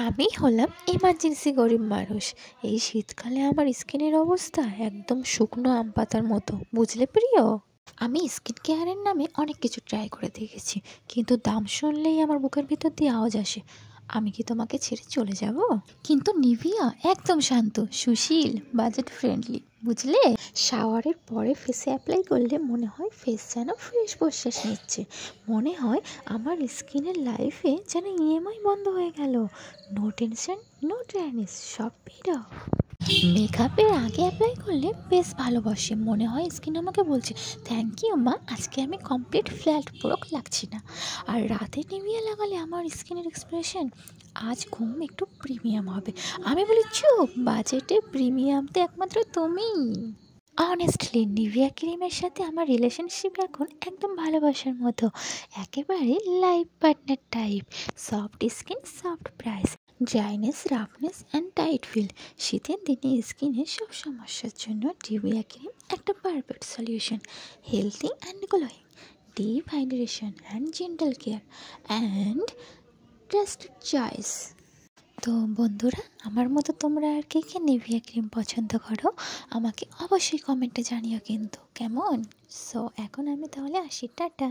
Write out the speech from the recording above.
আমি হলাম এমার্জেন্সি গরিব মানুষ। এই শীতকালে আমার স্কিনের অবস্থা একদম শুকনো আম পাতার মতো, বুঝলে প্রিয়? আমি স্কিন কেয়ারের নামে অনেক কিছু ট্রাই করে দেখেছি, কিন্তু দাম শুনলেই আমার বুকের ভিতর দিয়ে আওয়াজ আসে, আমি কি তোমাকে ছেড়ে চলে যাব? কিন্তু নিভিয়া একদম শান্ত, সুশীল, বাজেট ফ্রেন্ডলি, বুঝলে? শাওয়ারের পরে ফেসে অ্যাপ্লাই করলে মনে হয় ফেস যেন ফ্রেশ প্রশ্বাস নিচ্ছে। মনে হয় আমার স্কিনের লাইফে যেন ইএমআই বন্ধ হয়ে গেল। নো টেনশন, নো ড্রাইনেস, সব পেড অফ। মেকআপের আগে অ্যাপ্লাই করলে বেশ ভালোবাসে, মনে হয় স্কিন আমাকে বলছে থ্যাংক ইউ মা, আজকে আমি কমপ্লিট ফ্ল্যাট ব্রোক লাগছি না। আর রাতে নিভিয়ে লাগালে আমার স্কিনের এক্সপ্রেশন, আজ ঘুম একটু প্রিমিয়াম হবে। আমি বলি চুপ, বাজেটে প্রিমিয়াম তো একমাত্র তুমিই। অনেস্টলি নিভিয়া ক্রিমের সাথে আমার রিলেশনশিপ এখন একদম ভালোবাসার মতো, একেবারে life partner type. Soft skin, soft price, dryness, roughness and tight feel. শীতের দিনে স্কিনের সব সমস্যার জন্য নিভিয়া ক্রিম একটা perfect solution. Healthy and glowing, deep hydration and gentle care, and trusted choice. তো বন্ধুরা, আমার মতো তোমরা আর কে কে নিভিয়া ক্রিম পছন্দ করো আমাকে অবশ্যই কমেন্টে জানিও কিন্তু, কেমন? সো এখন আমি তাহলে আসি, টাটা।